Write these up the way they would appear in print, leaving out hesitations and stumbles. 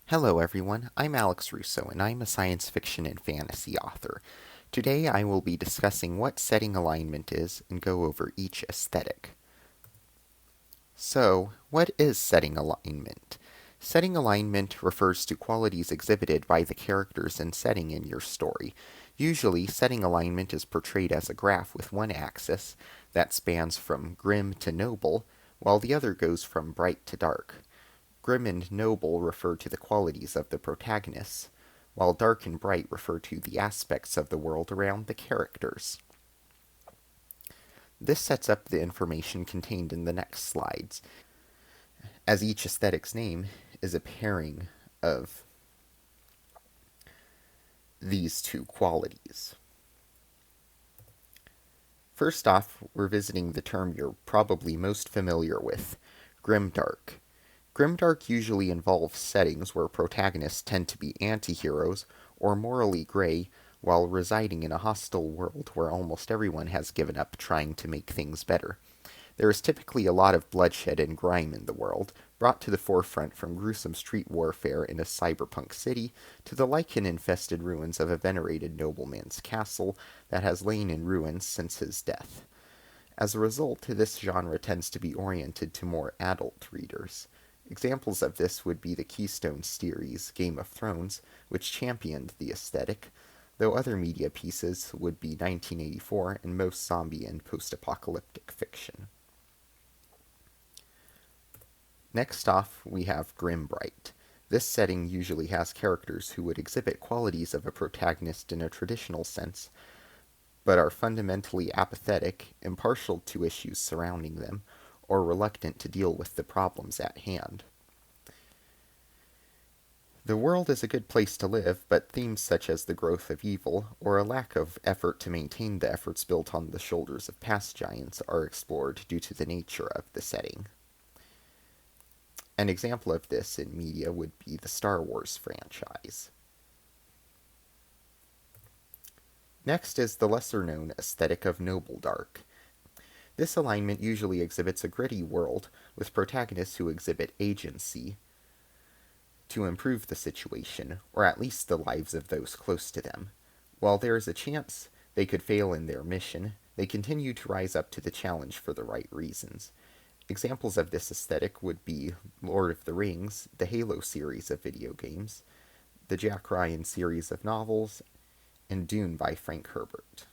Hello, everyone. I'm Alex Russo, and I'm a science fiction and fantasy author. Today, I will be discussing what setting alignment is and go over each aesthetic. So, what is setting alignment? Setting alignment refers to qualities exhibited by the characters and setting in your story. Usually, setting alignment is portrayed as a graph with one axis that spans from grim to noble, while the other goes from bright to dark. Grim and noble refer to the qualities of the protagonists, while dark and bright refer to the aspects of the world around the characters. This sets up the information contained in the next slides, as each aesthetic's name is a pairing of these two qualities. First off, we're visiting the term you're probably most familiar with, grimdark. Grimdark usually involves settings where protagonists tend to be anti-heroes or morally gray while residing in a hostile world where almost everyone has given up trying to make things better. There is typically a lot of bloodshed and grime in the world, brought to the forefront from gruesome street warfare in a cyberpunk city to the lichen-infested ruins of a venerated nobleman's castle that has lain in ruins since his death. As a result, this genre tends to be oriented to more adult readers. Examples of this would be the Keystone series Game of Thrones, which championed the aesthetic, though other media pieces would be 1984 and most zombie and post-apocalyptic fiction. Next off, we have Grimbright. This setting usually has characters who would exhibit qualities of a protagonist in a traditional sense, but are fundamentally apathetic, impartial to issues surrounding them, or reluctant to deal with the problems at hand. The world is a good place to live, but themes such as the growth of evil, or a lack of effort to maintain the efforts built on the shoulders of past giants, are explored due to the nature of the setting. An example of this in media would be the Star Wars franchise. Next is the lesser-known aesthetic of Noble Dark. This alignment usually exhibits a gritty world with protagonists who exhibit agency to improve the situation, or at least the lives of those close to them. While there is a chance they could fail in their mission, they continue to rise up to the challenge for the right reasons. Examples of this aesthetic would be Lord of the Rings, the Halo series of video games, the Jack Ryan series of novels, and Dune by Frank Herbert.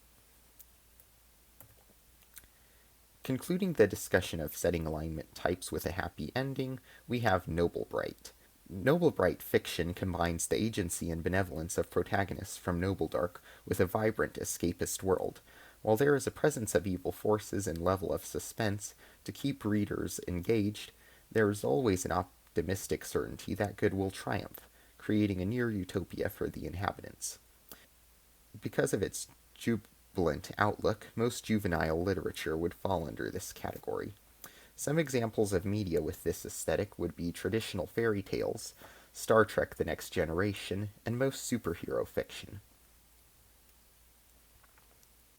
Concluding the discussion of setting alignment types with a happy ending, we have Noble Bright. Noble Bright fiction combines the agency and benevolence of protagonists from Noble Dark with a vibrant escapist world. While there is a presence of evil forces and level of suspense to keep readers engaged, there is always an optimistic certainty that good will triumph, creating a near utopia for the inhabitants. Because of its jubilant outlook, most juvenile literature would fall under this category. Some examples of media with this aesthetic would be traditional fairy tales, Star Trek The Next Generation, and most superhero fiction.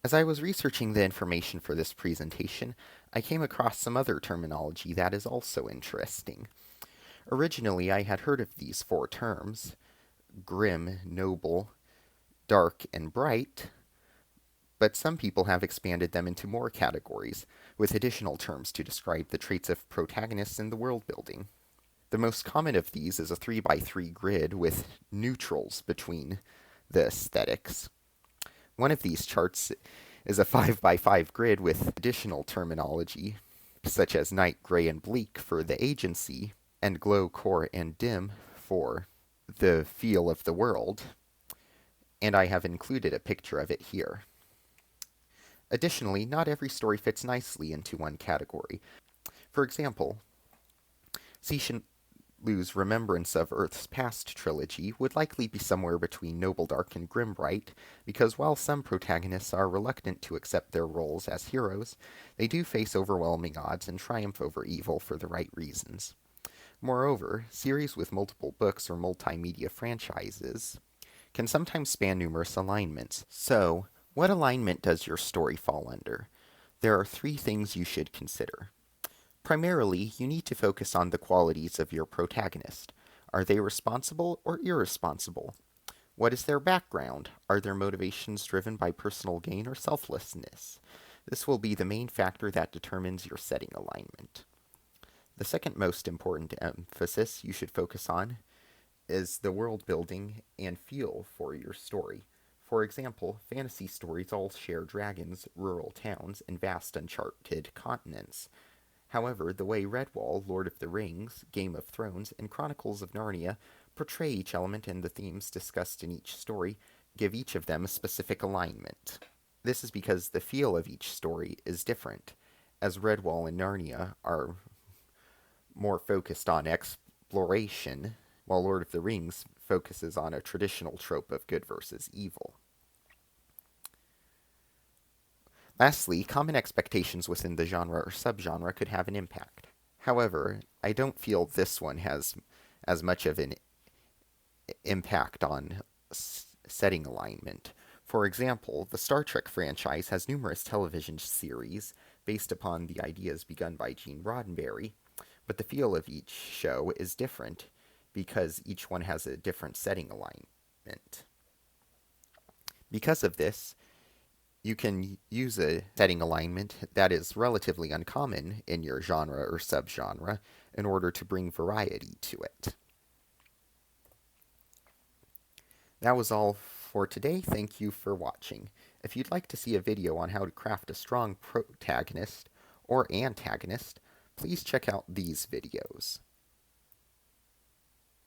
As I was researching the information for this presentation, I came across some other terminology that is also interesting. Originally, I had heard of these four terms: grim, noble, dark, and bright, but some people have expanded them into more categories, with additional terms to describe the traits of protagonists in the world building. The most common of these is a 3x3 grid with neutrals between the aesthetics. One of these charts is a 5x5 grid with additional terminology, such as night, gray, and bleak for the agency, and glow, core, and dim for the feel of the world, and I have included a picture of it here. Additionally, not every story fits nicely into one category. For example, Lu's Remembrance of Earth's Past trilogy would likely be somewhere between Noble Dark and Grimbright, because while some protagonists are reluctant to accept their roles as heroes, they do face overwhelming odds and triumph over evil for the right reasons. Moreover, series with multiple books or multimedia franchises can sometimes span numerous alignments. So, what alignment does your story fall under? There are three things you should consider. Primarily, you need to focus on the qualities of your protagonist. Are they responsible or irresponsible? What is their background? Are their motivations driven by personal gain or selflessness? This will be the main factor that determines your setting alignment. The second most important emphasis you should focus on is the world building and feel for your story. For example, fantasy stories all share dragons, rural towns, and vast uncharted continents. However, the way Redwall, Lord of the Rings, Game of Thrones, and Chronicles of Narnia portray each element and the themes discussed in each story give each of them a specific alignment. This is because the feel of each story is different, as Redwall and Narnia are more focused on exploration, while Lord of the Rings focuses on a traditional trope of good versus evil. Lastly, common expectations within the genre or subgenre could have an impact. However, I don't feel this one has as much of an impact on setting alignment. For example, the Star Trek franchise has numerous television series based upon the ideas begun by Gene Roddenberry, but the feel of each show is different because each one has a different setting alignment. Because of this, you can use a setting alignment that is relatively uncommon in your genre or subgenre in order to bring variety to it. That was all for today. Thank you for watching. If you'd like to see a video on how to craft a strong protagonist or antagonist, please check out these videos.